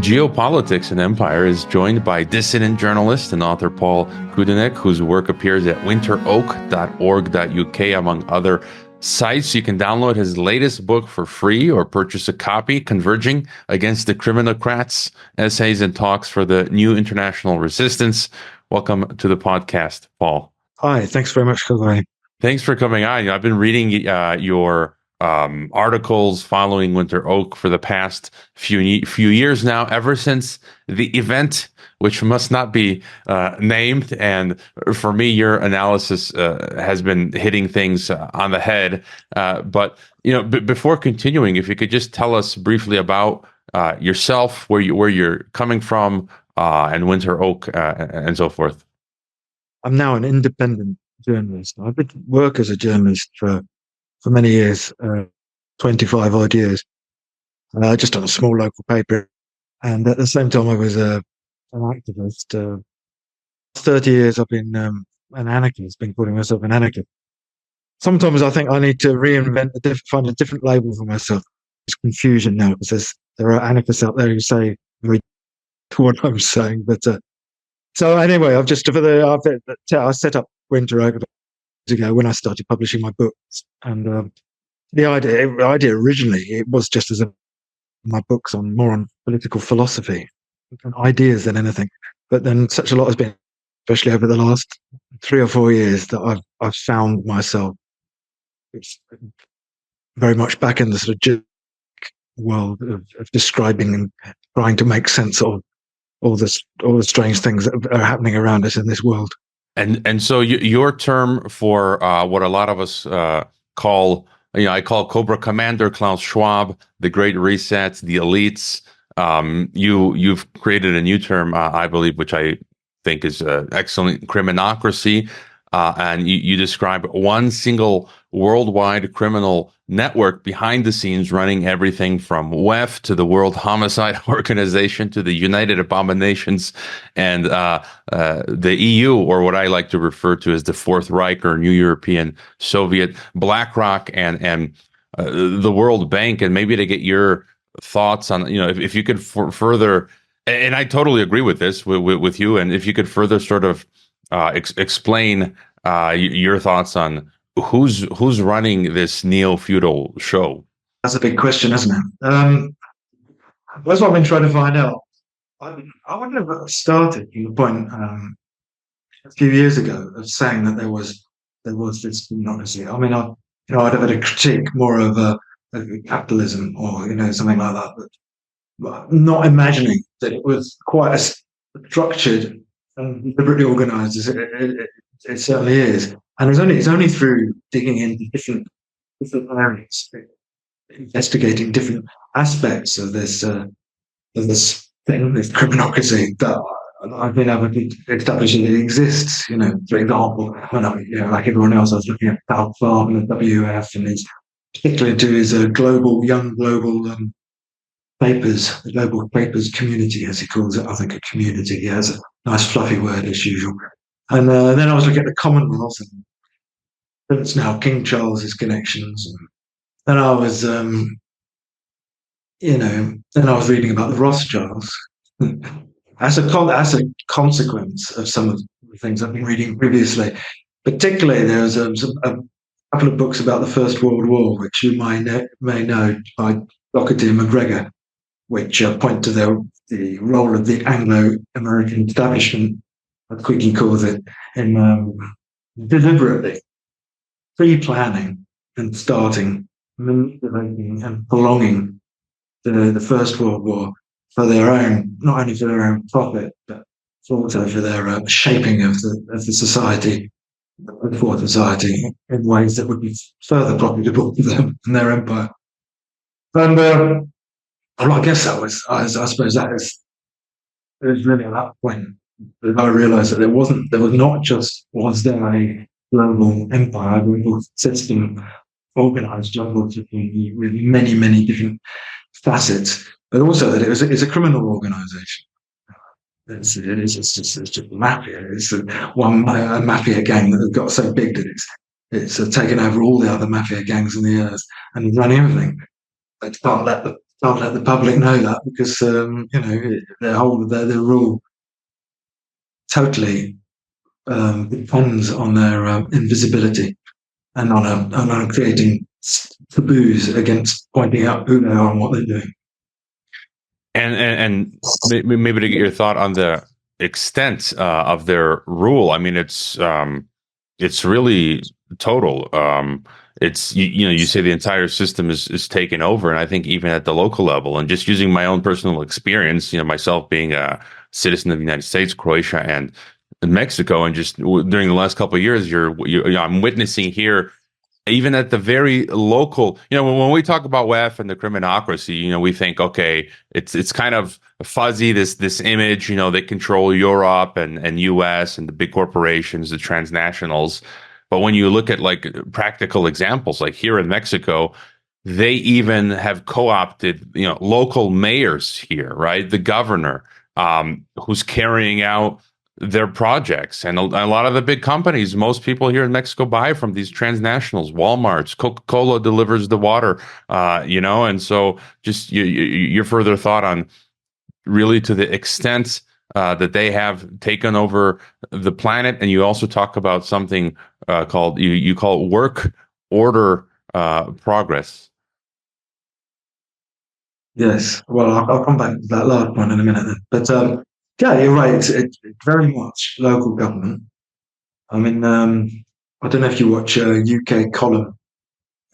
Geopolitics and Empire is joined by dissident journalist and author Paul Cudenec, whose work appears at winteroak.org.uk, among other sites. You can download his latest book for free or purchase a copy, Converging Against the Criminocrats, Essays and Talks for the New International Resistance. Welcome to the podcast, Paul. Hi, thanks very much, Kagoi. Thanks for coming on. I've been reading your articles following Winter Oak for the past few years now, ever since the event, which must not be named. And for me, your analysis has been hitting things on the head. But before continuing, if you could just tell us briefly about yourself, where you're coming from, and Winter Oak, and so forth. I'm now an independent journalist. I've been work as a journalist for many years, 25 odd years, just on a small local paper. And at the same time, I was an activist. 30 years I've been an anarchist, been calling myself an anarchist. Sometimes I think I need to find a different label for myself. It's confusion now, because there are anarchists out there who say what I'm saying. But so anyway, I set up Winter Oak ago when I started publishing my books, and the idea originally, it was just as my books more on political philosophy and ideas than anything. But then such a lot has been, especially over the last 3 or 4 years, that I've found myself very much back in the sort of world of describing and trying to make sense of all the strange things that are happening around us in this world. And so your term for what a lot of us call, I call Cobra Commander Klaus Schwab, the Great Reset, the elites. You've created a new term, I believe, which I think is excellent, criminocracy. And you describe one single worldwide criminal network behind the scenes, running everything from WEF to the World Homicide Organization to the United Abominations and the EU, or what I like to refer to as the Fourth Reich or New European Soviet, BlackRock, and the World Bank. And maybe to get your thoughts on, if you could further, and I totally agree with this with you, and if you could further sort of explain your thoughts on who's running this neofeudal show. That's a big question, isn't it? That's what I've been trying to find out. I wonder if it started from the point a few years ago of saying that there was this democracy. I mean, I'd have had a critique more of capitalism or something like that, but not imagining that it was quite as structured and deliberately organised as it certainly is. And it's only through digging into different areas, investigating different aspects of this thing, this criminocracy, that I've been able to establish that it exists. For example, like everyone else, I was looking at Al Farb and the WF, and his particularly into his young global papers, the global papers community, as he calls it. I think a community. He has a nice fluffy word as usual. And then I was looking at the Commonwealth and Prince now King Charles's connections. And then I was, then I was reading about the Rothschilds as a consequence of some of the things I've been reading previously. Particularly, there was a couple of books about the First World War, which you may know, by Doherty and McGregor, which point to the role of the Anglo-American establishment, as Quickie calls it, in deliberately pre-planning and starting, manipulating and prolonging the First World War for their own, not only for their own profit, but also for their shaping of the society, for society, in ways that would be further profitable for them and their empire. And I guess that was, I suppose that is, it was really at that point that I realised that was there a global empire, a global system, organised jungle with many, many different facets, but also that it's a criminal organisation. It's just a mafia. It's a mafia gang that has got so big that it's taken over all the other mafia gangs on the earth and running everything. They can't let can't let the public know that because their rule totally depends on their invisibility and on creating taboos against pointing out who they are and what they're doing. And maybe to get your thought on the extent of their rule. I mean, it's really total. It's you say the entire system is taken over, and I think even at the local level, and just using my own personal experience, myself being a citizen of the United States, Croatia, and Mexico, and just during the last couple of years, I'm witnessing here, even at the very local, when we talk about WEF and the criminocracy, we think, okay, it's kind of fuzzy, this image, they control Europe and US and the big corporations, the transnationals. But when you look at like practical examples, like here in Mexico, they even have co-opted, local mayors here, right? The governor, who's carrying out their projects, and a lot of the big companies, most people here in Mexico buy from these transnationals. Walmart's, Coca-Cola delivers the water, and so just your further thought on really to the extent that they have taken over the planet. And you also talk about something called you call work order progress. Yes, well, I'll come back to that last one in a minute. But yeah, you're right. It's very much local government. I mean, I don't know if you watch UK Column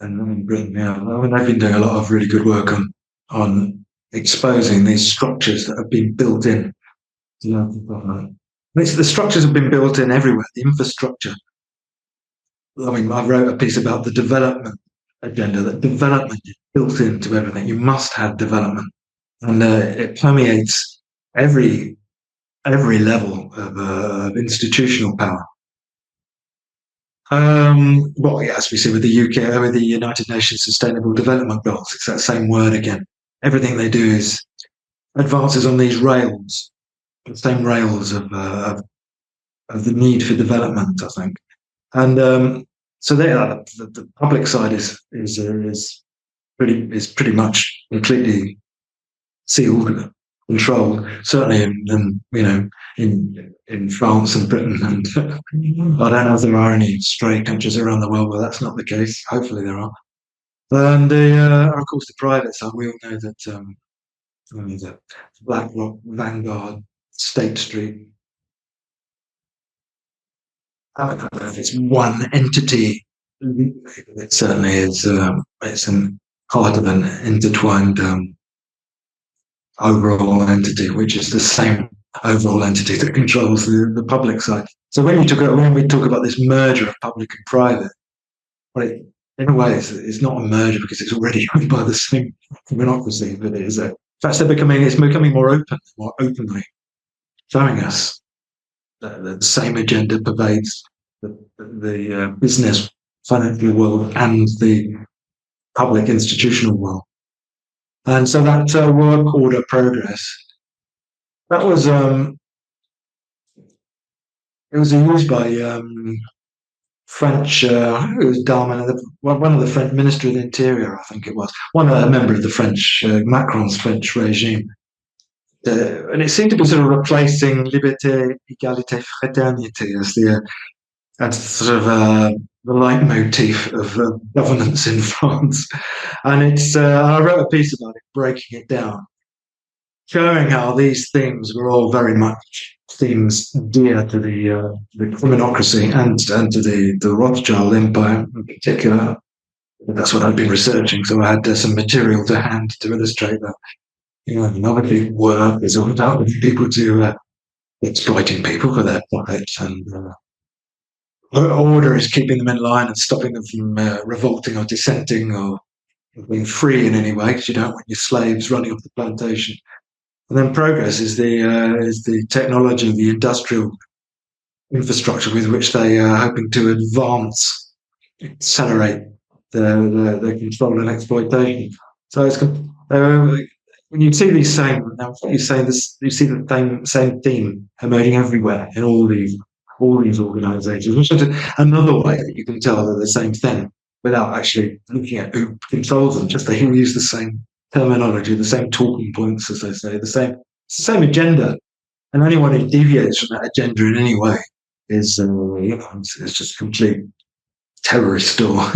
and in Britain. Yeah, I mean, they've been doing a lot of really good work on exposing these structures that have been built in to local government. The structures have been built in everywhere. The infrastructure. I mean, I wrote a piece about the development agenda. That development is built into everything. You must have development, and it permeates every level of institutional power. Well, yeah, as we see with the UK, with the United Nations Sustainable Development Goals, it's that same word again. Everything they do is advances on these rails, the same rails of the need for development, I think. And so there, the public side is pretty much completely sealed, controlled. Certainly in France and Britain, and I don't know if there are any stray countries around the world where that's not the case. Hopefully there are. And of course the private side, we all know that BlackRock, Vanguard, State Street. I don't know if it's one entity. It certainly is. It's part of an intertwined overall entity, which is the same overall entity that controls the public side. So when we talk about this merger of public and private, well, in a way, it's not a merger because it's already owned by the same criminocracy, but it is. In fact, it's becoming more openly, showing us that the same agenda pervades the business, financial world, and the public institutional world. And so that work order progress, that was it was used by French, it was Darmanin, one of the French Ministry of the Interior, I think it was, a member of the French, Macron's French regime. And it seemed to be sort of replacing liberté, égalité, fraternité as sort of the leitmotif of governance in France. And I wrote a piece about it, breaking it down, showing how these themes were all very much themes dear to the criminocracy and to the Rothschild empire in particular. That's what I'd been researching, so I had some material to hand to illustrate that. Obviously work is all about people exploiting people for their profits, and order is keeping them in line and stopping them from revolting or dissenting or being free in any way, because you don't want your slaves running off the plantation. And then progress is the technology, the industrial infrastructure with which they are hoping to advance, accelerate their control and exploitation. So it's when you see these you see the same theme emerging everywhere in all these organisations, which is another way that you can tell they're the same thing without actually looking at who controls them. Just they use the same terminology, the same talking points, as they say, the same agenda. And anyone who deviates from that agenda in any way is, it's just complete terrorist or,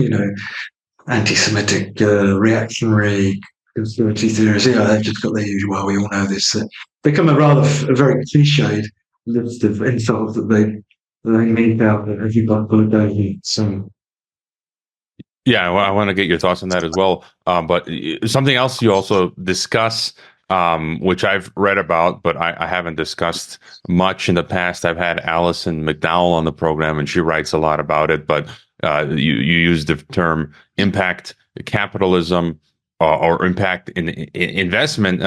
anti-Semitic, reactionary conspiracy theories. They've just got their usual. Well, we all know this. Become a very cliched list of insults that they make out that everybody will go. So Yeah, I want to get your thoughts on that as well. But something else you also discuss, which I've read about, but I haven't discussed much in the past. I've had Alison McDowell on the program, and she writes a lot about it. But you use the term impact capitalism or impact in investment.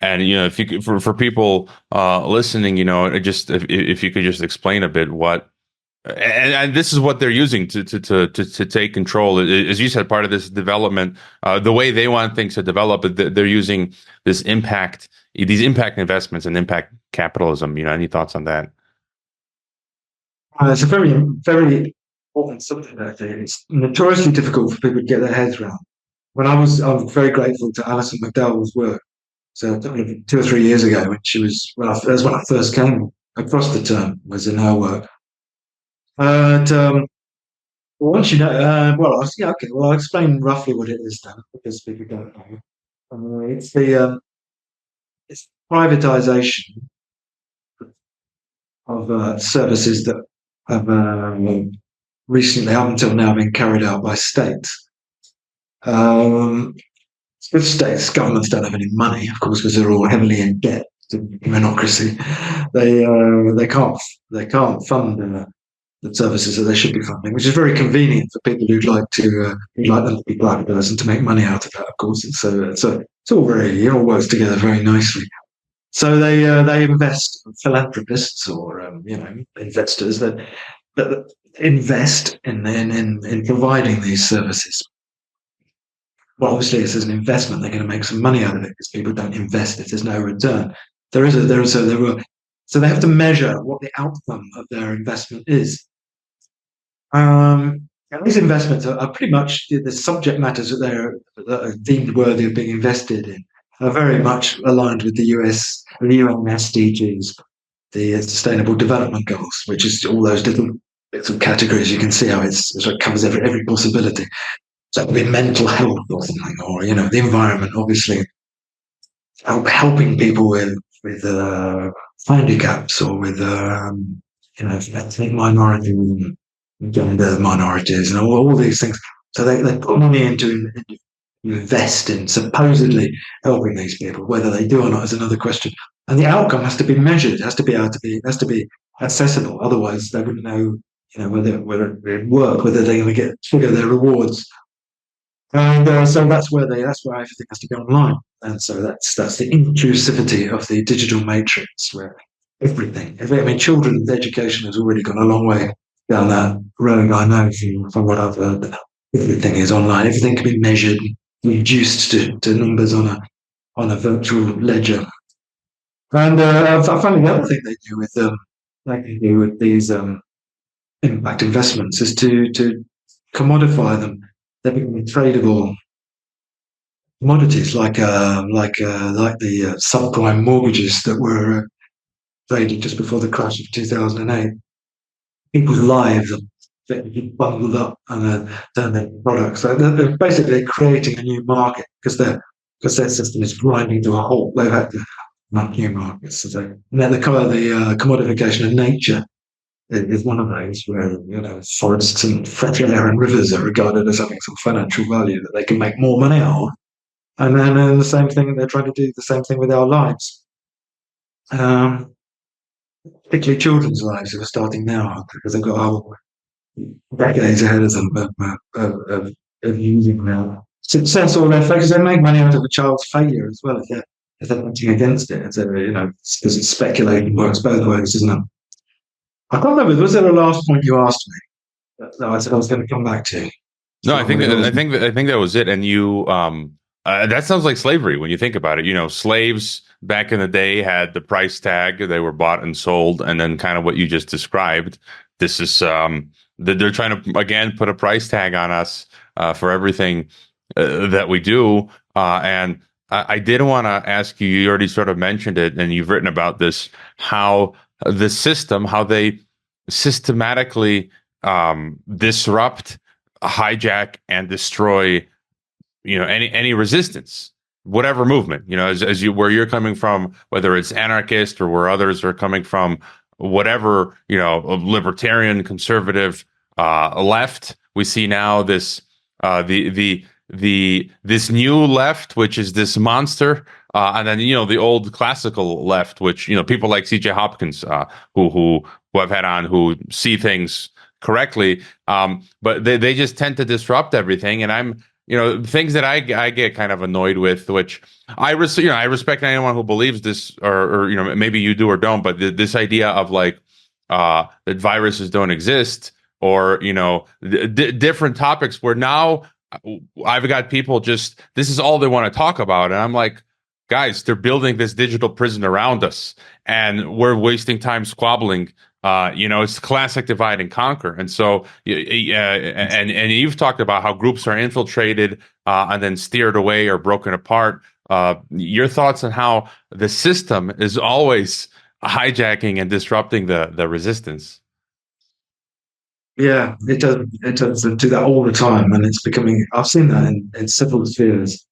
And if you could, for people listening, just if you could just explain a bit what. And this is what they're using to take control. As you said, part of this development, the way they want things to develop, they're using these impact investments and impact capitalism. Any thoughts on that? it's a very, very important subject. Actually, it's notoriously difficult for people to get their heads around. I'm very grateful to Alison McDowell's work. So 2 or 3 years ago, when she was, that's when I first came across the term, was in her work. And once okay. Well, I'll explain roughly what it is then, because people don't know. It's privatization of services that have recently, up until now, been carried out by states. With states, governments don't have any money, of course, because they're all heavily in debt to bureaucracy. They can't fund the services that they should be funding, which is very convenient for people who'd like them to be privatized and to make money out of that. Of course, it's all it all works together very nicely. So they invest, philanthropists or investors that invest in providing these services. Well, obviously, if there's an investment, they're going to make some money out of it because people don't invest if there's no return. So they have to measure what the outcome of their investment is. And these investments are pretty much the subject matters that are deemed worthy of being invested in are very much aligned with the UN SDGs, the Sustainable Development Goals, which is all those little bits of categories. You can see how it covers every possibility. So it could be mental health or something, or the environment, obviously, helping people with handicaps or with ethnic minorities, gender minorities, and all these things. So they put money into invest in supposedly helping these people. Whether they do or not is another question. And the outcome has to be measured. It has to be accessible. Otherwise, they wouldn't know whether it work, whether they're going to trigger their rewards. And so that's where everything has to be online. And so that's the inclusivity of the digital matrix, where everything. Children's education has already gone a long way down that road. I know from what I've heard, everything is online. Everything can be measured, reduced to numbers on a virtual ledger. And I find the other thing they do with these impact investments is to commodify them. They become tradable commodities, like the subprime mortgages that were traded just before the crash of 2008. People's lives are bundled up and turned into products. So they're basically creating a new market because their system is grinding to a halt. They've had to make new markets. So, and then the commodification of nature is one of those where forests and fresh air and rivers are regarded as having some financial value that they can make more money out of. And then the same thing, they're trying to do the same thing with our lives, particularly children's lives who are starting now because they've got whole decades ahead of them of using their success or their failures. They make money out of a child's failure as well if they're punching against it. So because it's speculating works both ways, isn't it? I can't remember. Was there a last point you asked me that I said I was going to come back to? No, I think that was it. And you, that sounds like slavery when you think about it. Slaves back in the day had the price tag; they were bought and sold, and then kind of what you just described. This is they're trying to again put a price tag on us for everything that we do, and I did want to ask you, you already sort of mentioned it, and you've written about this, how the system, how they systematically disrupt, hijack, and destroy, any resistance, whatever movement, as you where you're coming from, whether it's anarchist or where others are coming from, whatever, libertarian, conservative, left. We see now this this new left, which is this monster, and then the old classical left, which people like C.J. Hopkins, who I've had on, who see things correctly, but they just tend to disrupt everything, and I'm things that I get kind of annoyed with, which I respect anyone who believes this, or maybe you do or don't, but this idea of like that viruses don't exist, or different topics where now I've got people just, this is all they want to talk about. And I'm like, guys, they're building this digital prison around us and we're wasting time squabbling. It's classic divide and conquer. And so, and you've talked about how groups are infiltrated and then steered away or broken apart. Your thoughts on how the system is always hijacking and disrupting the resistance? Yeah, it does. It does do that all the time, and it's becoming. I've seen that in several spheres.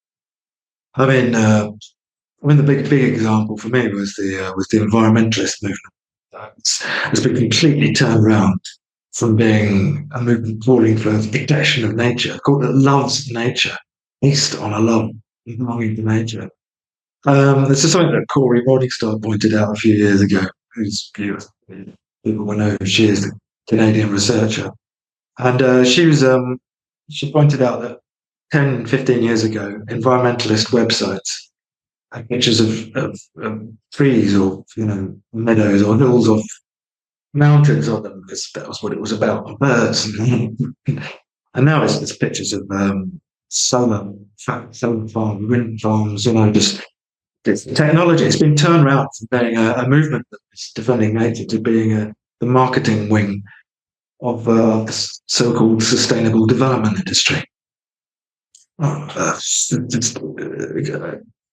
I mean, the big example for me was the environmentalist movement. It's been completely turned around from being a movement calling for protection of nature, called that loves nature, based on a love belonging to nature. This is something that Corey Morningstar pointed out a few years ago. People will know who she is, the Canadian researcher. And she pointed out that 10, 15 years ago, environmentalist websites had pictures of trees or, meadows or hills or mountains on them, because that was what it was about, birds. And now it's pictures of solar farms, wind farms, just it's technology. It's been turned around from being a movement that's defending nature to being the marketing wing of the so-called sustainable development industry. It's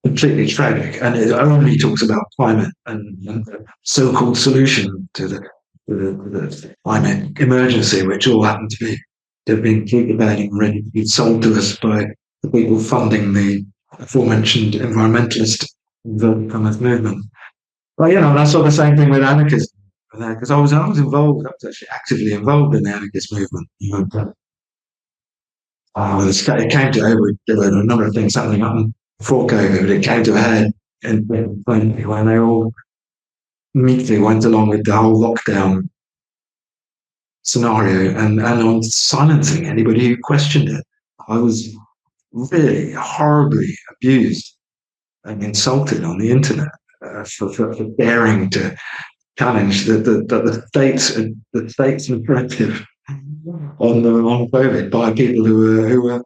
completely tragic, and it only talks about climate and the so-called solution to the climate emergency, which all happen to be they've been debating and ready to be sold to us by the people funding the aforementioned environmentalist movement. But and I saw the same thing with anarchism, because I was involved. I was actually actively involved in the anarchist movement. It came to over. There were a number of things happening up before COVID, but it came to a head when they all immediately went along with the whole lockdown scenario and on silencing anybody who questioned it. I was really horribly abused and insulted on the internet for daring to challenge the state's narrative on COVID by people who were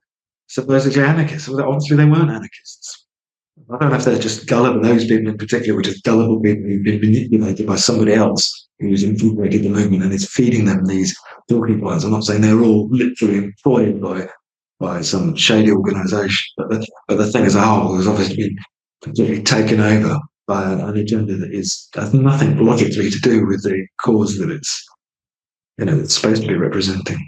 supposedly anarchists. Well, obviously, they weren't anarchists. I don't know if they're just gullible. Those people in particular were just gullible people who've been manipulated by somebody else who's infiltrated the movement and is feeding them these talking points. I'm not saying they're all literally employed by some shady organisation, but the thing as a whole has obviously been completely taken over by an agenda that has nothing logically to do with the cause that it's supposed to be representing.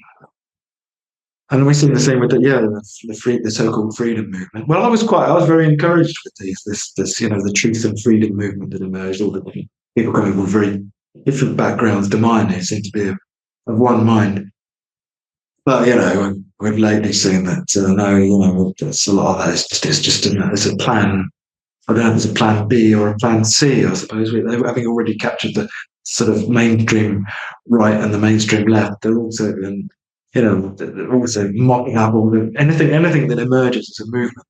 And we see the same with the so-called freedom movement. Well, I was very encouraged with this the truth and freedom movement that emerged. All the people coming from very different backgrounds to mine, they seem to be of one mind. But we've lately seen that it's a lot of that. It's just it's a plan. I don't know if it's a plan B or a plan C. I suppose having already captured the sort of mainstream right and the mainstream left, they're also they're also mocking up anything that emerges as a movement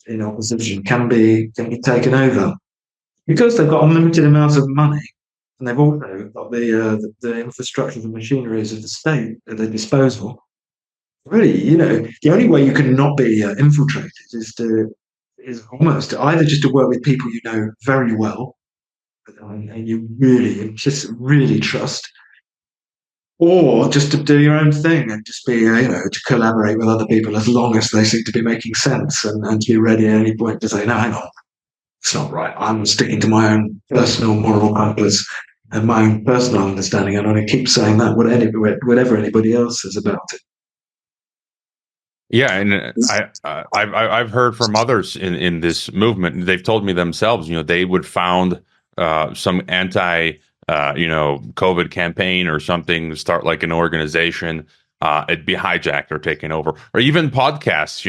in opposition can be taken over, because they've got unlimited amounts of money, and they've also got the infrastructures and machineries of the state at their disposal. Really, the only way you can not be infiltrated is almost either just to work with people you know very well and you really trust, or just to do your own thing and just be, to collaborate with other people as long as they seem to be making sense, and to be ready at any point to say, no, hang on, it's not right. I'm sticking to my own personal moral compass and my own personal understanding, and I'm going to keep saying that whatever anybody else says about it. Yeah, and I've heard from others in this movement. They've told me themselves, they would found some anti COVID campaign or something, start like an organization. It'd be hijacked or taken over, or even podcasts.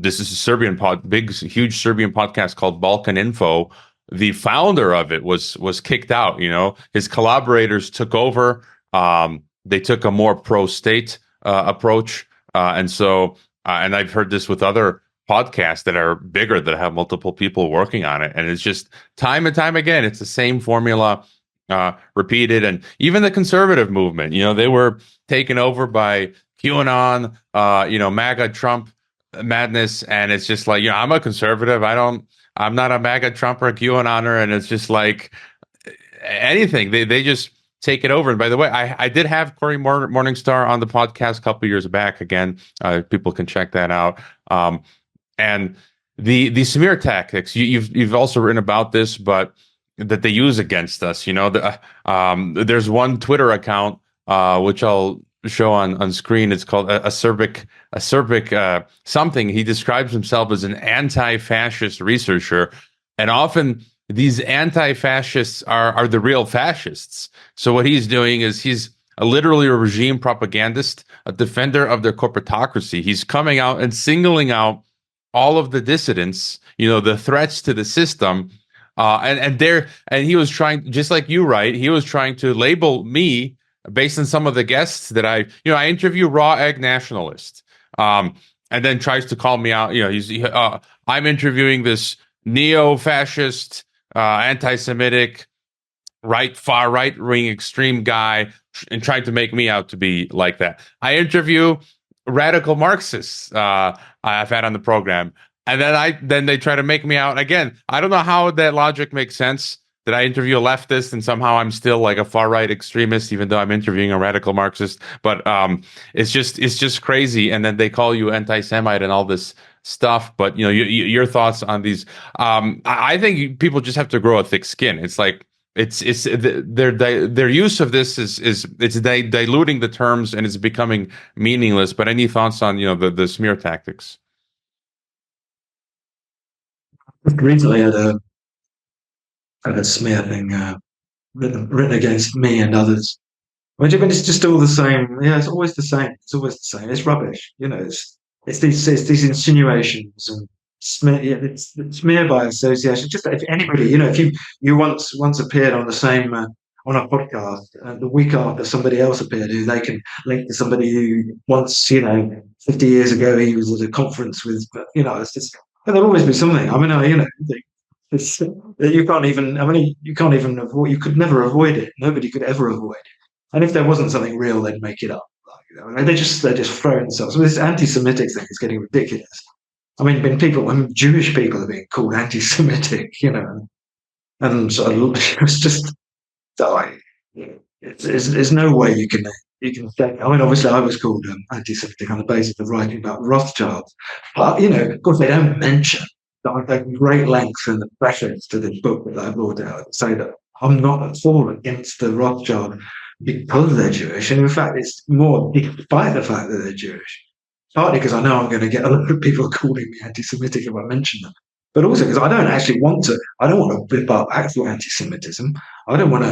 This is a huge Serbian podcast called Balkan Info. The founder of it was kicked out. His collaborators took over. They took a more pro-state approach. And I've heard this with other podcasts that are bigger, that have multiple people working on it. And it's just time and time again, it's the same formula repeated. And even the conservative movement, they were taken over by QAnon, MAGA Trump madness. And it's just like, I'm a conservative. I'm not a MAGA Trump or a QAnoner. And it's just like anything. They just take it over. And by the way, I did have Cory Morningstar on the podcast a couple years back. Again, people can check that out. And the smear tactics, you've also written about this, but that they use against us. There's one Twitter account which I'll show on screen. It's called a Serbic something. He describes himself as an anti-fascist researcher, and often these anti-fascists are the real fascists. So what he's doing is he's literally a regime propagandist, a defender of their corporatocracy. He's coming out and singling out all of the dissidents, the threats to the system. And he was trying, just like you, right? He was trying to label me based on some of the guests that I interview, raw egg nationalist, and then tries to call me out. I'm interviewing this neo-fascist, anti-Semitic, far right-wing extreme guy, and trying to make me out to be like that. I interview radical Marxists I've had on the program, and then they try to make me out again. I don't know how that logic makes sense. That I interview a leftist and somehow I'm still like a far right extremist, even though I'm interviewing a radical Marxist. But it's just crazy. And then they call you anti-Semite and all this stuff. But your thoughts on these? I think people just have to grow a thick skin. It's like their use of this is diluting the terms and it's becoming meaningless. But any thoughts on the smear tactics? Recently, I had a smear thing written against me and others. But it's just all the same. Yeah, it's always the same. It's always the same. It's rubbish. It's these insinuations and it's smear by association. Just if anybody, if you once appeared on the same on a podcast, the week after somebody else appeared who they can link to somebody who once 50 years ago he was at a conference with. It's just there'll always be something. I mean, it's you can't even. I mean, you can't even avoid. You could never avoid it. Nobody could ever avoid it. And if there wasn't something real, they'd make it up. They just throw themselves. So this anti-Semitic thing is getting ridiculous. I mean, Jewish people are being called anti-Semitic, and so it's just like there's no way you can say. I mean, obviously, I was called anti-Semitic on the basis of writing about Rothschilds, but of course, they don't mention that I've taken great lengths in the preface to this book that I brought out and say that I'm not at all against the Rothschild because they're Jewish, and in fact, it's more despite the fact that they're Jewish. Partly because I know I'm going to get a lot of people calling me anti-Semitic if I mention them, but also because I don't actually want to. I don't want to whip up actual anti-Semitism. I don't want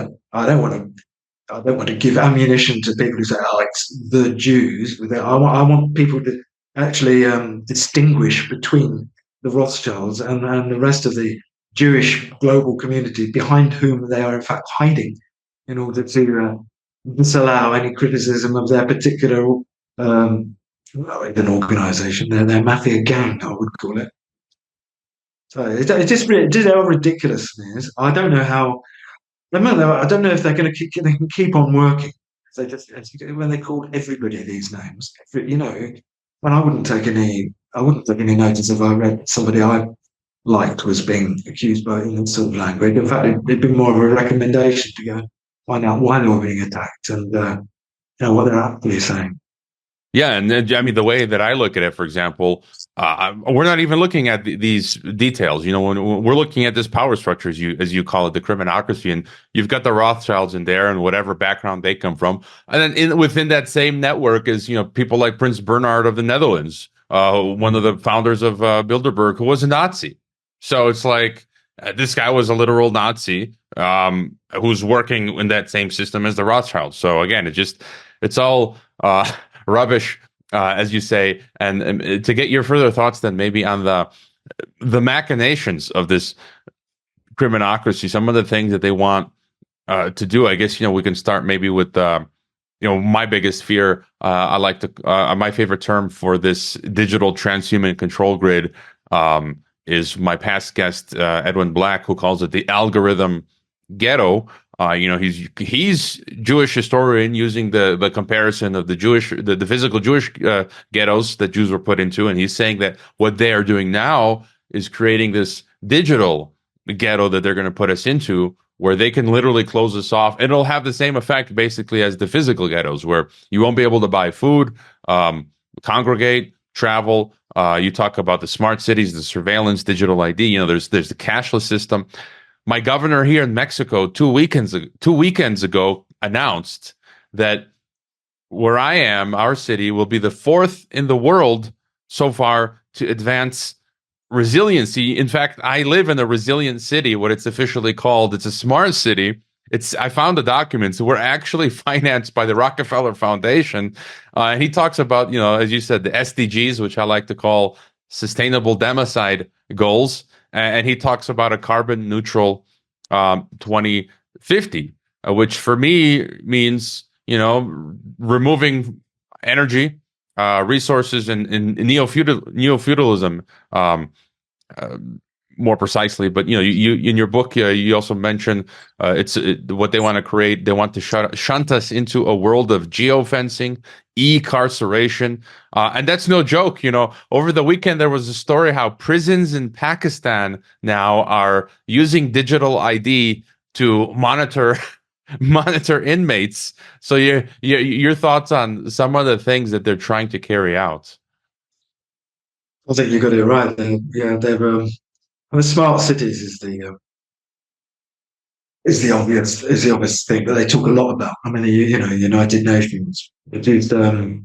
to give ammunition to people who say, "Oh, it's the Jews." I want people to actually distinguish between the Rothschilds and the rest of the Jewish global community behind whom they are in fact hiding, in order to disallow any criticism of their particular an organisation, their mafia gang, I would call it. So it are ridiculous smears. I don't know how. I don't know if they're going to keep on working. They just when they call everybody these names, and I wouldn't take any notice if I read somebody I liked was being accused by this sort of language. In fact, it'd be more of a recommendation to go and find out why they were being attacked and what they're actually saying. Yeah, and then, I mean, the way that I look at it, for example, we're not even looking at these details. When we're looking at this power structure, as you call it, the criminocracy, and you've got the Rothschilds in there, and whatever background they come from, and then within that same network is people like Prince Bernhard of the Netherlands, one of the founders of Bilderberg, who was a Nazi. So it's like this guy was a literal Nazi, who's working in that same system as the Rothschilds. So again, it's all. Rubbish, as you say, and to get your further thoughts, then maybe on the machinations of this criminocracy, some of the things that they want to do. I guess we can start maybe with my biggest fear. I like to my favorite term for this digital transhuman control grid is my past guest Edwin Black, who calls it the algorithm ghetto. He's Jewish historian using the comparison of the physical Jewish ghettos that Jews were put into, and he's saying that what they are doing now is creating this digital ghetto that they're going to put us into, where they can literally close us off, and it'll have the same effect basically as the physical ghettos, where you won't be able to buy food, congregate, travel. You talk about the smart cities, the surveillance, digital ID. There's the cashless system. My governor here in Mexico 2 weekends ago announced that where I am, our city will be the fourth in the world so far to advance resiliency. In fact, I live in a resilient city, what it's officially called. It's a smart city. I found the documents. We're actually financed by the Rockefeller Foundation. And he talks about, as you said, the SDGs, which I like to call sustainable democide goals. And he talks about a carbon neutral 2050, which for me means, removing energy, resources in neofeudalism, more precisely. But you in your book, you also mention what they want to create. They want to shunt us into a world of geofencing, e-carceration, and that's no joke. Over the weekend there was a story how prisons in Pakistan now are using digital ID to monitor inmates. So your thoughts on some of the things that they're trying to carry out? I think you got it right. The smart cities is the obvious thing that they talk a lot about. I mean, the United Nations produced a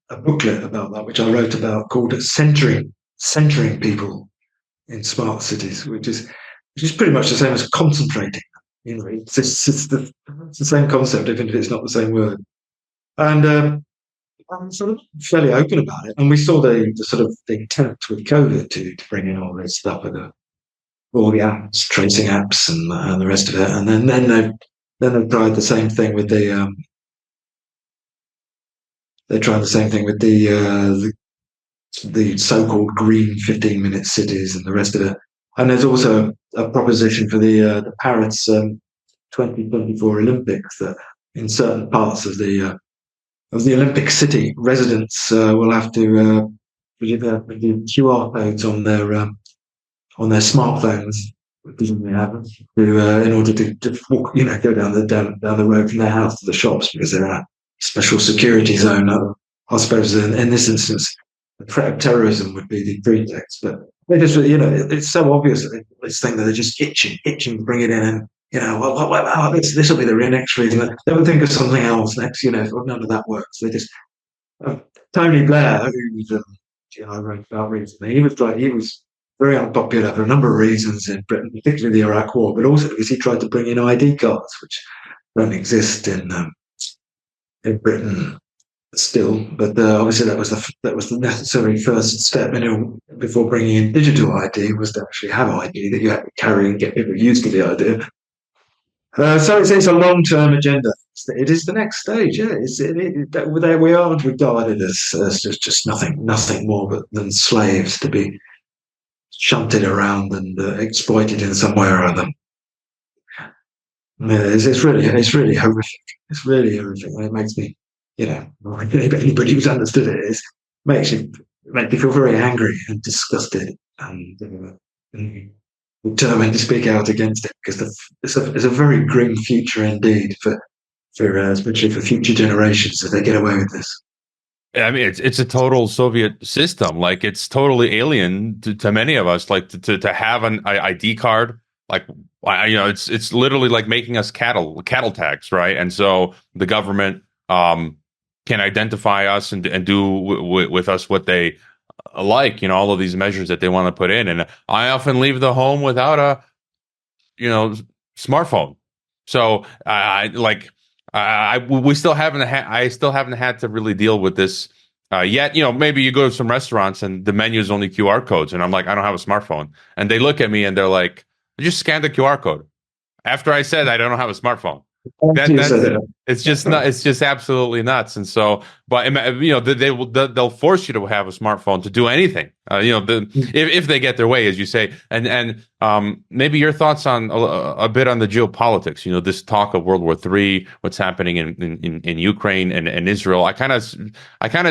booklet about that, which I wrote about, called centering people in smart cities, which is pretty much the same as concentrating. It's the same concept, even if it's not the same word. And I'm sort of fairly open about it. And we saw the sort of the attempt with COVID to bring in all this stuff with all the apps, tracing apps, and the rest of it. And then they tried the same thing with the so-called green 15-minute cities and the rest of it. And there's also a proposition for the Paris 2024 Olympics that in certain parts of the Olympic City, residents will have to give QR codes on their smartphones, presumably have to in order to walk, go down the road from their house to the shops, because they're in a special security zone. I suppose in this instance, the threat of terrorism would be the pretext, but they just, it's so obvious this thing that they're just itching to bring it in, and this will be the next reason. They would think of something else next. None of that works. They just Tony Blair, who I wrote about recently, he was very unpopular for a number of reasons in Britain, particularly the Iraq War, but also because he tried to bring in ID cards, which don't exist in Britain still. But obviously that was the necessary first step. Before bringing in digital ID, was to actually have ID that you had to carry and get people used to the idea. So it's a long-term agenda. It is the next stage. Yeah, we are regarded as just nothing more than slaves to be shunted around and exploited in some way or other. It's really horrific. It's really horrific. And it makes me, anybody who's understood it, makes me feel very angry and disgusted and determined to speak out against it, because it's a very grim future indeed for especially for future generations if they get away with this. I mean, it's a total Soviet system. Like it's totally alien to many of us. Like to have an ID card, like it's literally like making us cattle tags, right? And so the government can identify us and do with us what they like. All of these measures that they want to put in. And I often leave the home without a smartphone. So we still haven't I still haven't had to really deal with this yet. Maybe you go to some restaurants and the menu is only QR codes, and I'm like, I don't have a smartphone, and they look at me and they're like, just scan the QR code. After I said I don't have a smartphone, it's just not. It's just absolutely nuts. And so, but they'll force you to have a smartphone to do anything. If they get their way, as you say. And maybe your thoughts on a bit on the geopolitics. This talk of World War III, what's happening in Ukraine and Israel. I kind of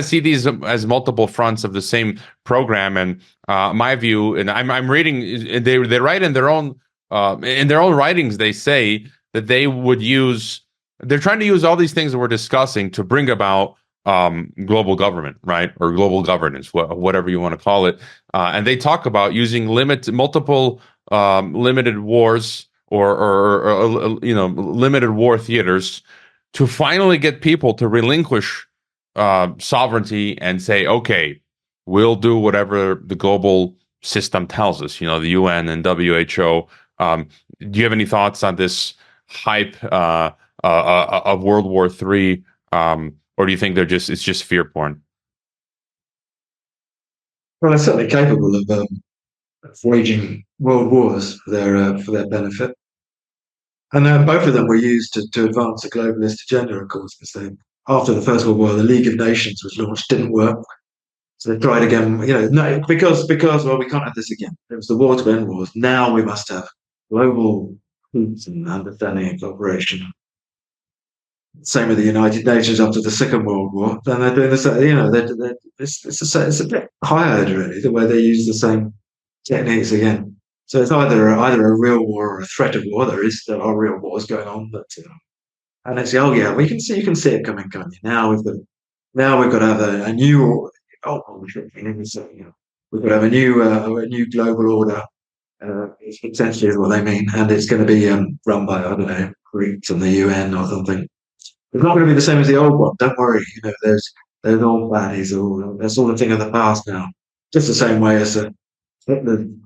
see these as multiple fronts of the same program. And my view, and I'm reading. They write in their own writings. They say that they're trying to use all these things that we're discussing to bring about global government, right? Or global governance, whatever you want to call it. And they talk about using multiple limited wars or limited war theaters to finally get people to relinquish sovereignty and say, okay, we'll do whatever the global system tells us, the UN and WHO. Do you have any thoughts on this hype of World War III, or do you think it's just fear porn? Well, they're certainly capable of waging world wars for their benefit, and both of them were used to advance a globalist agenda, of course. Because after the First World War, the League of Nations was launched, didn't work, so they tried again. No, because well, we can't have this again. It was the war to end wars. Now we must have global peace and understanding and cooperation. Same with the United Nations after the Second World War. Then they're doing the same. It's a bit higher, really, the way they use the same techniques again. So it's either a real war or a threat of war. There are real wars going on, but and it's you can see it coming, can't you? Now we've got to have a new we've got to have a new global order. Essentially, is what they mean, and it's going to be run by, I don't know, BRICS and the UN or something. It's not going to be the same as the old one. Don't worry. There's old baddies. That's all a thing of the past now. Just the same way as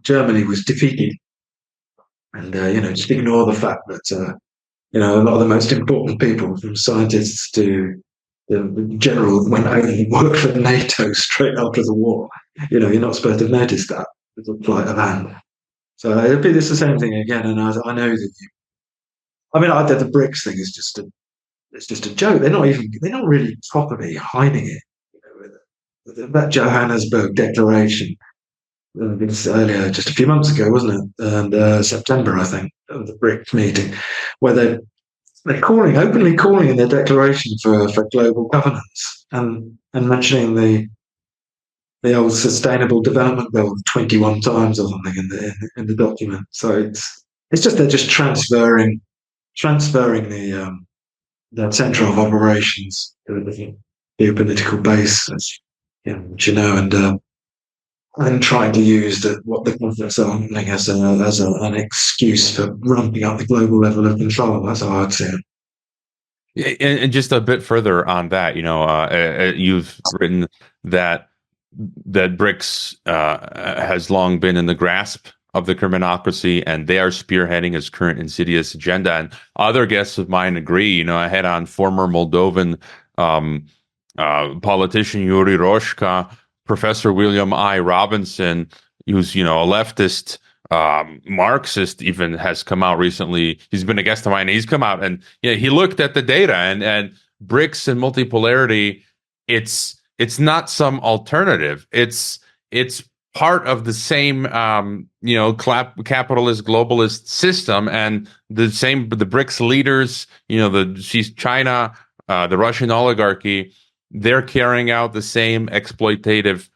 Germany was defeated, and just ignore the fact that a lot of the most important people, from scientists to the generals, went over and worked for NATO straight after the war. You're not supposed to have noticed that. It's a flight of hand. So it'll be the same thing again. And I know that the BRICS thing is just a joke. They're not really properly hiding it. That Johannesburg Declaration, earlier, just a few months ago, wasn't it? And September, I think, of the BRICS meeting, where they're openly calling in their declaration for global governance and mentioning the old Sustainable Development Goal 21 times or something in the document. So it's just they're just transferring the center of operations to a different geopolitical base, and trying to use what the conflicts are happening as an excuse for ramping up the global level of control. That's how I'd say it. And just a bit further on that, you've written that BRICS has long been in the grasp of the criminocracy, and they are spearheading its current insidious agenda. And other guests of mine agree. I had on former Moldovan politician Yuri Roshka, Professor William I. Robinson, who's a leftist Marxist, even has come out recently. He's been a guest of mine. He's come out and he looked at the data and BRICS and multipolarity. It's not some alternative. It's part of the same capitalist globalist system, and the BRICS leaders, China, the Russian oligarchy, they're carrying out the same exploitative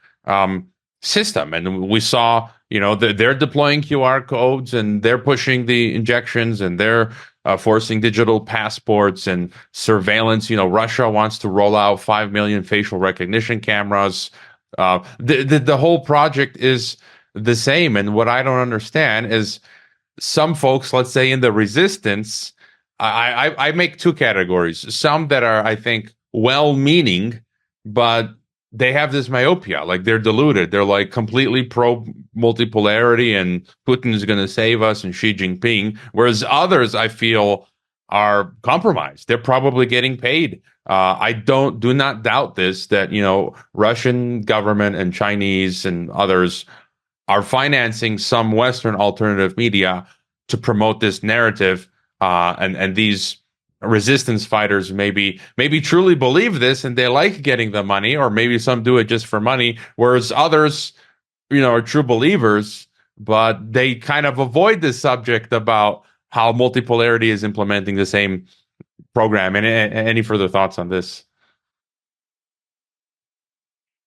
system. And we saw, they're deploying QR codes and they're pushing the injections and they're forcing digital passports and surveillance. Russia wants to roll out 5 million facial recognition cameras. The whole project is the same. And what I don't understand is some folks, let's say in the resistance, I make two categories. Some that are, I think, well-meaning, but they have this myopia, like they're deluded. They're like completely pro multipolarity and Putin is going to save us and Xi Jinping. Whereas others, I feel, are compromised. They're probably getting paid. I do not doubt this, that, Russian government and Chinese and others are financing some Western alternative media to promote this narrative, and these resistance fighters maybe truly believe this and they like getting the money, or maybe some do it just for money, whereas others, are true believers, but they kind of avoid this subject about how multipolarity is implementing the same program. And any further thoughts on this?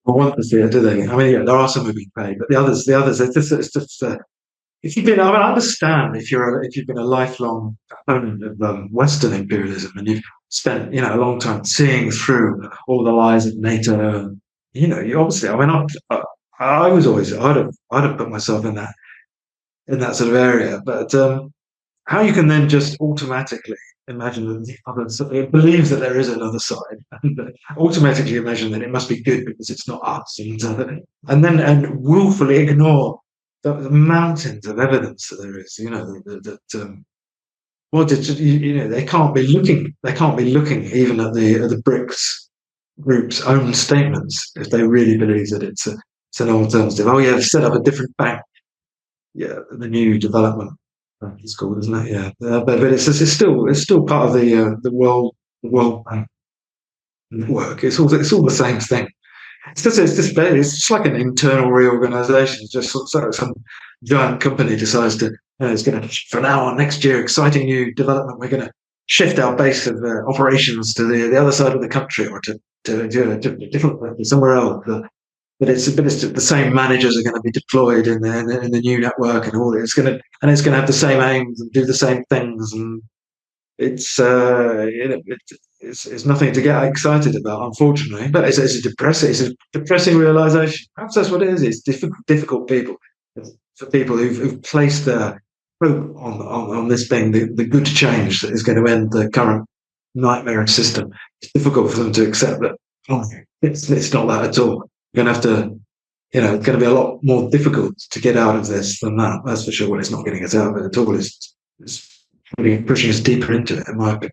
Well, one to see it, do they? I mean, yeah, there are some who being paid, but the others, it's just if you've been, I mean, I understand if you've been a lifelong opponent of Western imperialism and you've spent, a long time seeing through all the lies of NATO. You obviously, I mean, I was always, I'd have put myself in that sort of area, but how you can then just automatically imagine that the other it believes that there is another side, and automatically imagine that it must be good because it's not us, and willfully ignore the mountains of evidence that there is. They can't be looking. They can't be looking even at the BRICS group's own statements if they really believe that it's an alternative. Oh yeah, set up a different bank. Yeah, the new development. It's called, isn't it? Yeah, but it's still part of the world bank network. It's all the same thing. It's just like an internal reorganization. It's just sort of some giant company decides to it's going to, from now on next year, exciting new development. We're going to shift our base of operations to the other side of the country, or to different somewhere else. But it's the same managers are going to be deployed in the new network, and all it's going to have the same aims and do the same things, and it's it's nothing to get excited about, unfortunately. But it's a depressing realization. Perhaps that's what it is. It's difficult for people who've placed their hope on this being the good change that is going to end the current nightmare system. It's difficult for them to accept that it's not that at all. You're going to have to, it's going to be a lot more difficult to get out of this than that. That's for sure. Well, it's not getting us out of it at all. It's pushing us deeper into it, in my opinion.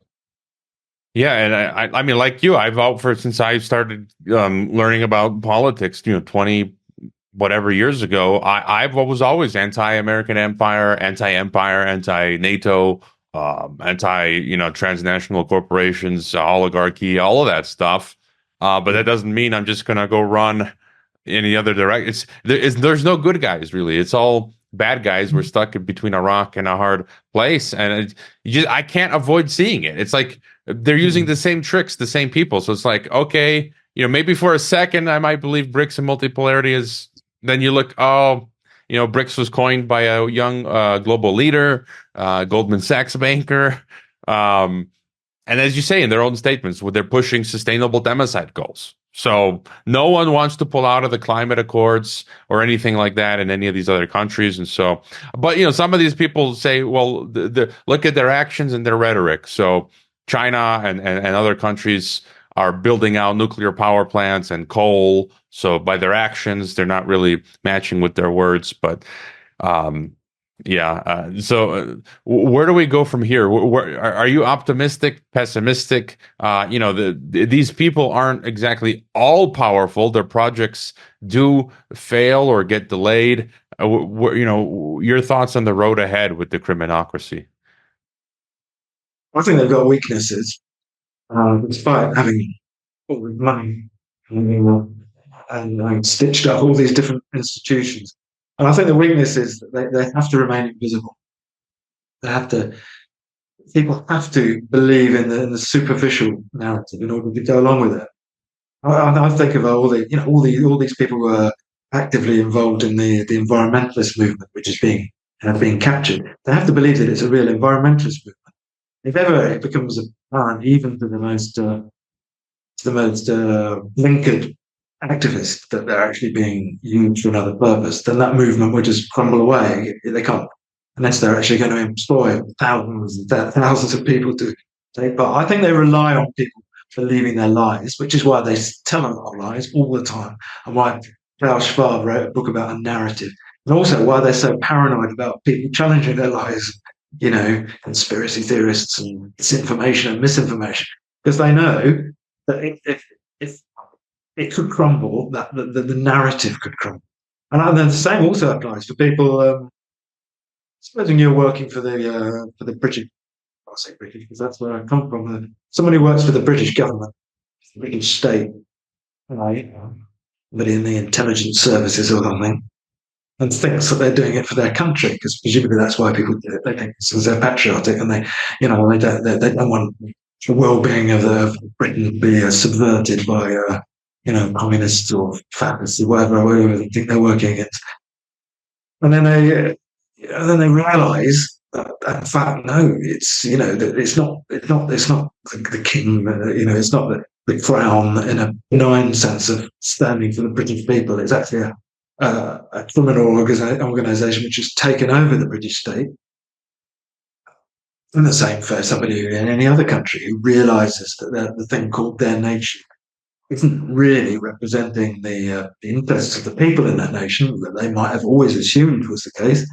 Yeah, and I mean, like you, since I started learning about politics, 20 whatever years ago. I was always anti-American empire, anti-NATO, transnational corporations, oligarchy, all of that stuff. But that doesn't mean I'm just gonna go run any other direction. There's no good guys, really. It's all bad guys. We're stuck between a rock and a hard place, and I can't avoid seeing it. It's like they're using the same tricks, the same people. So it's like, okay, maybe for a second I might believe BRICS and multipolarity is. Then you look, BRICS was coined by a young global leader, Goldman Sachs banker. And as you say in their own statements, they're pushing sustainable democide goals. So no one wants to pull out of the climate accords or anything like that in any of these other countries. And so, but some of these people say, well, look at their actions and their rhetoric. So China and other countries are building out nuclear power plants and coal. So by their actions, they're not really matching with their words. But so where do we go from here? Are you optimistic, pessimistic? These people aren't exactly all powerful. Their projects do fail or get delayed. Your thoughts on the road ahead with the criminocracy? I think they've got weaknesses, despite having all the money and stitched up all these different institutions. And I think the weakness is that they have to remain invisible. People have to believe in the superficial narrative in order to go along with it. I think of all these people who are actively involved in the environmentalist movement, which is being captured. They have to believe that it's a real environmentalist movement. if ever it becomes apparent, even to the most blinkered activists, that they're actually being used for another purpose, then that movement would just crumble away. They can't, unless they're actually going to employ thousands of people to take part. I think they rely on people believing their lies, which is why they tell a lot of lies all the time, and why Klaus Schwab wrote a book about a narrative, and also why they're so paranoid about people challenging their lies, conspiracy theorists and disinformation and misinformation, because they know that if it could crumble, that the narrative could crumble. And then the same also applies for people. Supposing you're working for the British, I'll say British because that's where I come from. Someone who works for the British government, the British state, right? But in the intelligence services or something, and thinks that they're doing it for their country, because presumably that's why people do it. They think they're patriotic, and they don't want the well-being of Britain to be subverted by communists or fascists or whatever they think they're working against. And then they realise that in fact, no, it's it's not the king, it's not the crown in a benign sense of standing for the British people. It's actually a criminal organisation which has taken over the British state. And the same for somebody in any other country who realises that the thing called their nation isn't really representing the interests of the people in that nation that they might have always assumed was the case.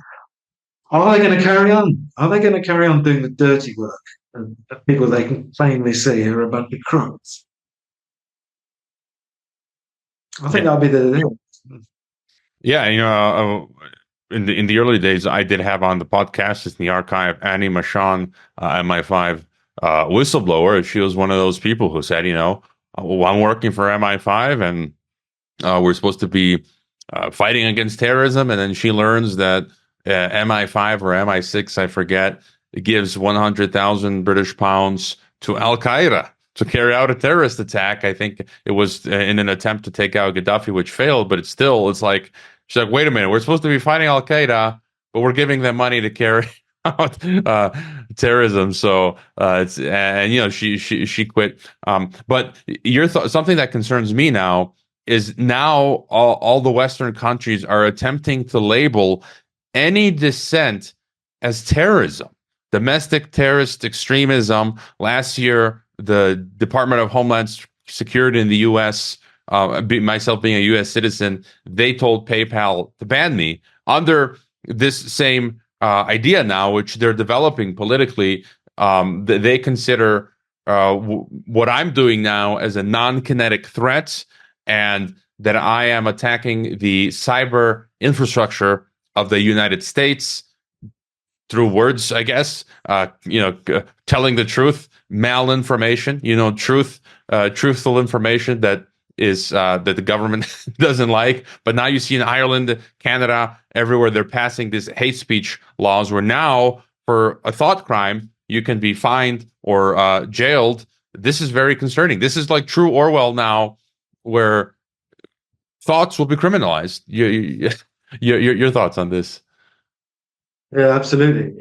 Are they going to carry on? Are they going to carry on doing the dirty work of people they can plainly see are a bunch of crooks? I think that'll be the Yeah, in the early days, I did have on the podcast, it's in the archive, Annie Machon, MI5 whistleblower. She was one of those people who said, I'm working for MI5 and we're supposed to be fighting against terrorism. And then she learns that MI5 or MI6, I forget, it gives 100,000 British pounds to Al Qaeda to carry out a terrorist attack. I think it was in an attempt to take out Gaddafi, which failed. But it's like, she's like, wait a minute, we're supposed to be fighting Al Qaeda, but we're giving them money to carry out terrorism. So she quit. But something that concerns me now is all the Western countries are attempting to label any dissent as terrorism, domestic terrorist extremism. Last year, the Department of Homeland Security in the U.S., myself being a U.S. citizen, they told PayPal to ban me under this same idea now, which they're developing politically. They consider what I'm doing now as a non-kinetic threat, and that I am attacking the cyber infrastructure of the United States through words, I guess, telling the truth, malinformation, truthful information that is that the government doesn't like. But now you see in Ireland, Canada, everywhere, they're passing these hate speech laws where now for a thought crime, you can be fined or jailed. This is very concerning. This is like true Orwell now, where thoughts will be criminalized. Your thoughts on this? Yeah, absolutely.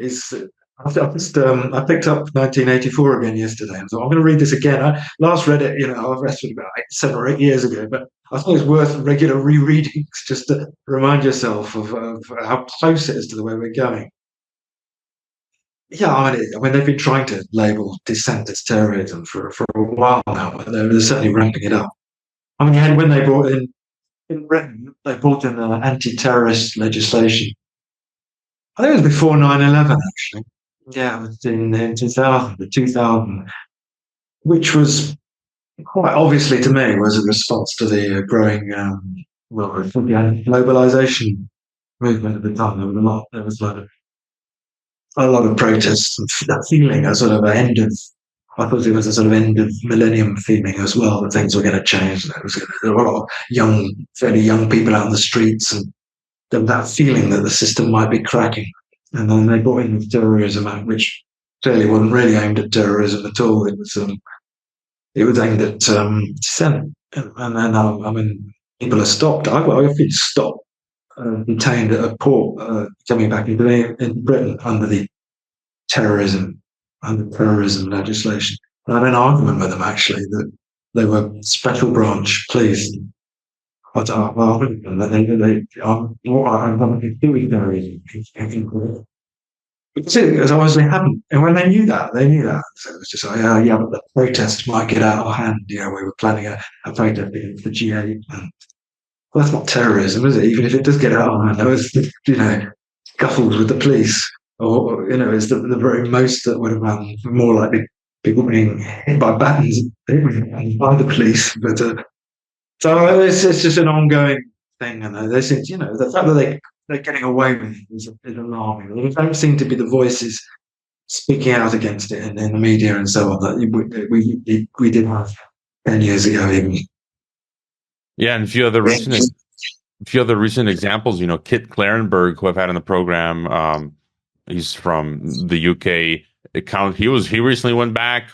I picked up 1984 again yesterday, and so I'm going to read this again. I last read it, I've read it about 7 or 8 years ago, but I thought it was worth regular rereadings just to remind yourself of how close it is to the way we're going. Yeah, I mean they've been trying to label dissent as terrorism for a while now, but they're certainly ramping it up. I mean, when they brought in Britain, they brought in anti-terrorist legislation. I think it was before 9/11, actually. Yeah, it was in 2000, which was quite obviously to me was a response to the growing globalization movement at the time. There was a lot of protests and that feeling, I thought it was a sort of end of millennium feeling as well, that things were going to change. There were a lot of fairly young people out on the streets, and that feeling that the system might be cracking. And then they brought in the Terrorism Act, which clearly wasn't really aimed at terrorism at all. It was aimed at dissent. And then, people are stopped. I've been stopped, detained at a port coming back into Britain under the terrorism terrorism legislation. And I had an argument with them actually that they were special branch police. I don't know, I'm going to do with terrorism. Because obviously happened. And when they knew that, So it was just like, oh, yeah, but the protest might get out of hand. You know, we were planning a protest against the G8. And, well, that's not terrorism, is it? Even if it does get out of hand, there was, scuffles with the police. Or, it's the very most that would have more likely people being hit by batons by the police. But so it's just an ongoing thing. And they said, the fact that they're getting away with it is alarming. There don't seem to be the voices speaking out against it in the media and so on that we did have 10 years ago even. Yeah, and a few other recent examples, Kit Clarenberg, who I've had on the program, he's from the UK. He recently went back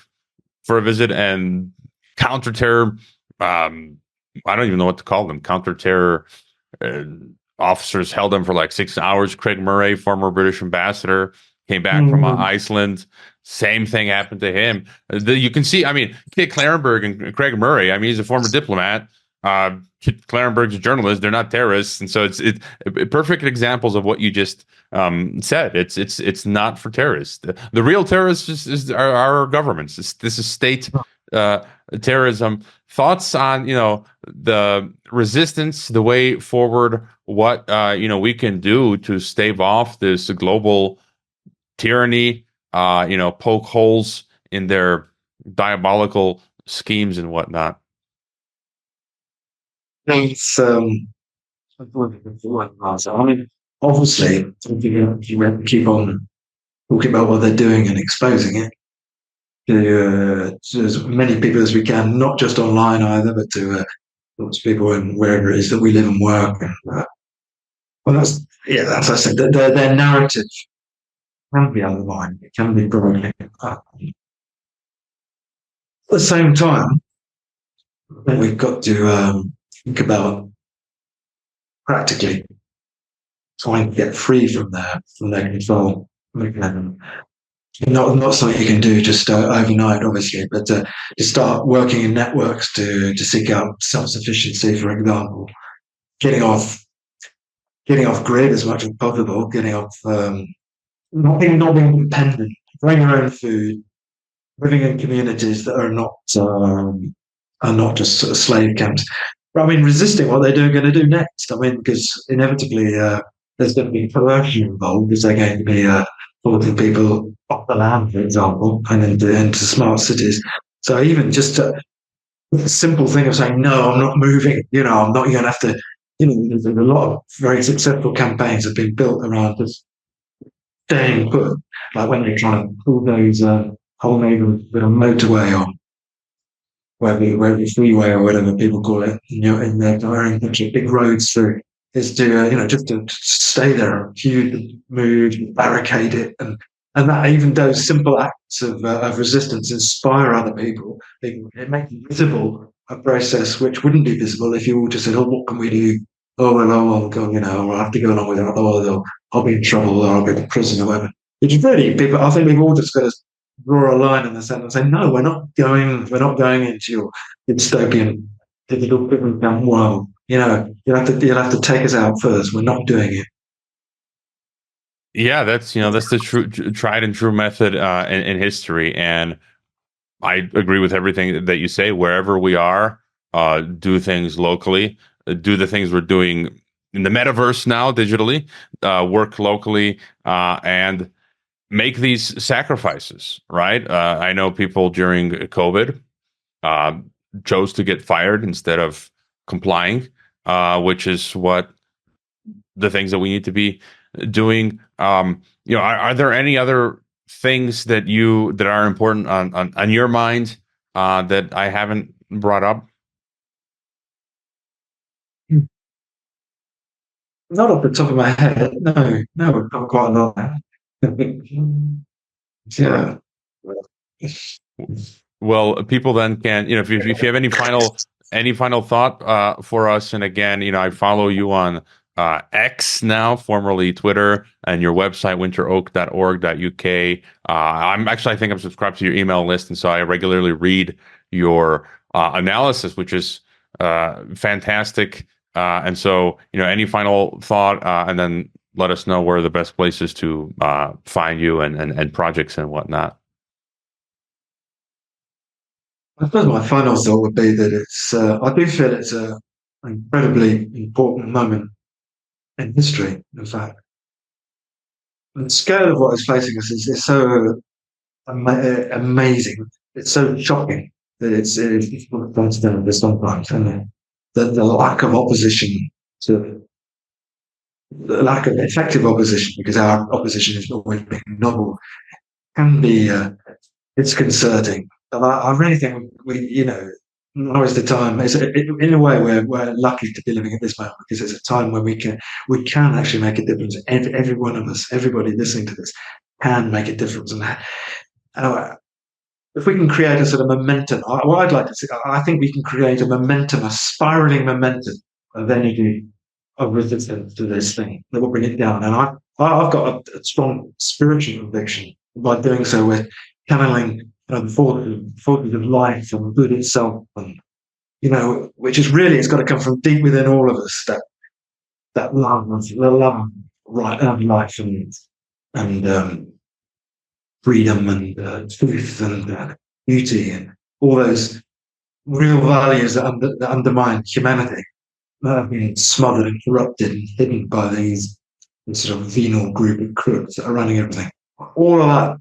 for a visit, and counter-terror, I don't even know what to call them, counter-terror officers held him for like 6 hours. Craig Murray, former British ambassador, came back from Iceland. Same thing happened to him. You can see, Kit Clarenberg and Craig Murray, he's a former diplomat. Kit Clarenberg's a journalist. They're not terrorists. And so it's perfect examples of what you just said. It's not for terrorists. The real terrorists are our governments. This is state terrorism. Thoughts on the resistance, the way forward, what we can do to stave off this global tyranny, poke holes in their diabolical schemes and whatnot. It's obviously you have to keep on talking about what they're doing and exposing it to as many people as we can, not just online either, but to lots of people and wherever it is that we live and work. And well, as I said, their narrative can be undermined. It can be broken. At the same time, we've got to think about practically trying to get free from their control mechanism. Not something you can do just overnight, obviously, but to start working in networks to seek out self-sufficiency, for example, getting off grid as much as possible, getting off not being dependent, growing your own food, living in communities that are not just sort of slave camps. But resisting what they're going to do next. Because inevitably there's going to be coercion involved, because they're going to be forcing people off the land, for example, and into smart cities. So even just a simple thing of saying, no, I'm not moving, I'm not going to have to, there's a lot of very successful campaigns have been built around just staying put, like when they're trying to pull those whole neighborhoods with a motorway on, wherever freeway or whatever people call it, in their own big roads through, is to just to stay there, refuse move, barricade it, and that even those simple acts of resistance inspire other people. It makes visible a process which wouldn't be visible if you all just said, "Oh, what can we do? Oh, well, I'll go, I'll have to go along with it. Or I'll be in trouble, or I'll be in prison, or whatever." It's really people. I think we've all just got to draw a line in the sand and say, "No, we're not going into your dystopian digital world. You'll have to take us out first. We're not doing it." Yeah, that's the tried and true method in history, and I agree with everything that you say. Wherever we are, do things locally, do the things we're doing in the metaverse now digitally, work locally, and make these sacrifices. Right? I know people during COVID chose to get fired instead of complying, which is what the things that we need to be doing. Are there any other things that are important on your mind that I haven't brought up? Not off the top of my head. No, we've got quite a lot. Yeah. Well, people then can, if you have any final thought for us, and again, I follow you on X now, formerly Twitter, and your website, winteroak.org.uk. I think I'm subscribed to your email list, and so I regularly read your analysis, which is fantastic. And so, any final thought, and then let us know where the best places to find you and projects and whatnot. I suppose my final thought would be that I do feel it's an incredibly important moment in history, in fact. And the scale of what is facing us is so amazing. It's so shocking that it's understandable sometimes. And the lack of opposition to the lack of effective opposition, because our opposition is always being novel, can be disconcerting. And I really think now is the time. In a way, we're lucky to be living at this moment because it's a time where we can actually make a difference. Every one of us, everybody listening to this, can make a difference. And if we can create a sort of momentum, what I'd like to see, I think we can create a momentum, a spiraling momentum of energy, of resistance to this thing that will bring it down. And I've got a strong spiritual conviction. By doing so, we're channeling the forces of life and good itself, and which is really, it's got to come from deep within all of us. That love, the love, right, of life and freedom and truth and beauty and all those real values that undermine humanity, that have been smothered and corrupted and hidden by this sort of venal group of crooks that are running everything. All of that,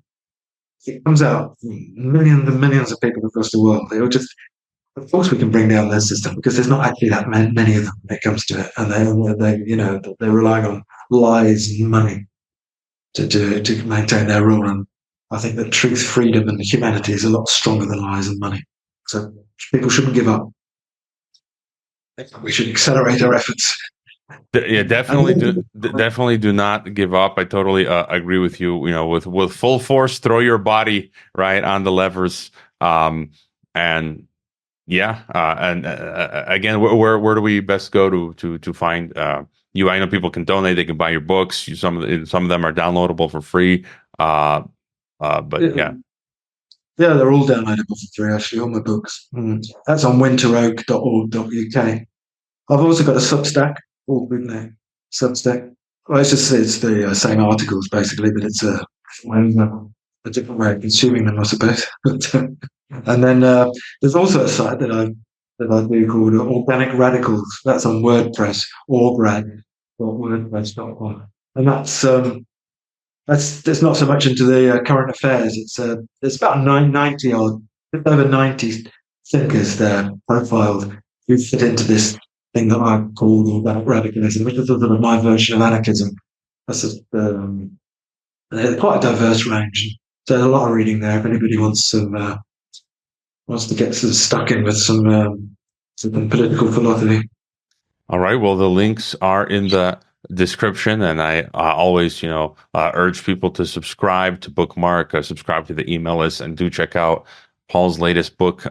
it comes out from millions and millions of people across the world. They all just, of course, we can bring down their system because there's not actually that many of them when it comes to it, and they're relying on lies and money to maintain their rule. And I think that truth, freedom, and humanity is a lot stronger than lies and money. So people shouldn't give up. We should accelerate our efforts. Yeah, definitely do not give up. I totally agree with you. With full force, throw your body right on the levers. And yeah, and again, where do we best go to find you? I know people can donate. They can buy your books. Some of them are downloadable for free. But yeah. Yeah, they're all downloadable for free, actually, all my books. That's on winteroak.org.uk. I've also got a Substack, Cudenec Substack. Well, it's the same articles, basically, but it's a different way of consuming them, I suppose. And then there's also a site that I do called Organic Radicals. That's on WordPress, orgrad.wordpress.com. And that's not so much into the current affairs. There's about 90 odd, just over 90 thinkers there profiled who fit into this thing that I call organic radicalism, which is sort of my version of anarchism. That's quite a diverse range. So there's a lot of reading there. If anybody wants to get sort of stuck in with some political philosophy. All right. Well, the links are in the description, and I always urge people to subscribe, to bookmark, subscribe to the email list, and do check out Paul's latest book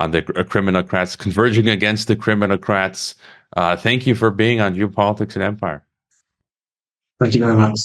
on the Criminocrats, Converging Against the Criminocrats. Thank you for being on Geopolitics and Empire. Thank you very much.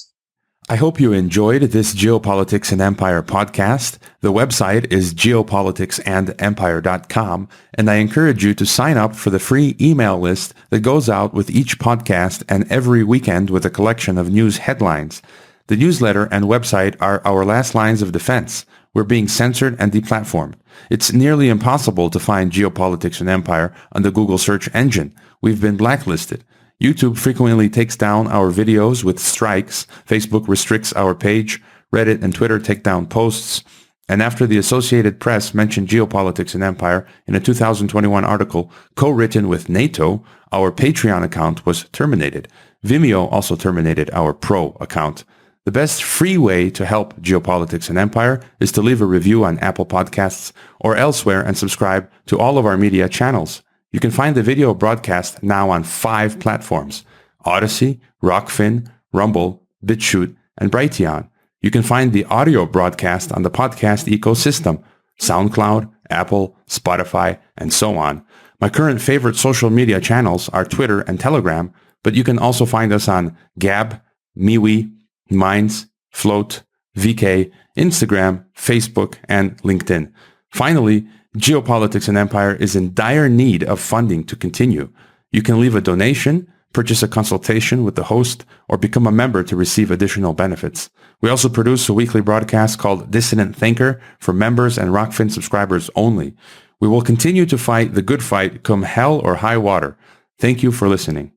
I hope you enjoyed this Geopolitics and Empire podcast. The website is geopoliticsandempire.com, and I encourage you to sign up for the free email list that goes out with each podcast and every weekend with a collection of news headlines. The newsletter and website are our last lines of defense. We're being censored and deplatformed. It's nearly impossible to find Geopolitics and Empire on the Google search engine. We've been blacklisted. YouTube frequently takes down our videos with strikes. Facebook restricts our page. Reddit and Twitter take down posts. And after the Associated Press mentioned Geopolitics and Empire in a 2021 article co-written with NATO, our Patreon account was terminated. Vimeo also terminated our Pro account. The best free way to help Geopolitics and Empire is to leave a review on Apple Podcasts or elsewhere and subscribe to all of our media channels. You can find the video broadcast now on 5 platforms: Odyssey, Rockfin, Rumble, BitChute, and Brighteon. You can find the audio broadcast on the podcast ecosystem: SoundCloud, Apple, Spotify, and so on. My current favorite social media channels are Twitter and Telegram. But you can also find us on Gab, MeWe, Minds, Float, VK, Instagram, Facebook, and LinkedIn. Finally, Geopolitics and Empire is in dire need of funding to continue. You can leave a donation, purchase a consultation with the host, or become a member to receive additional benefits. We also produce a weekly broadcast called Dissident Thinker for members and Rockfin subscribers only. We will continue to fight the good fight come hell or high water. Thank you for listening.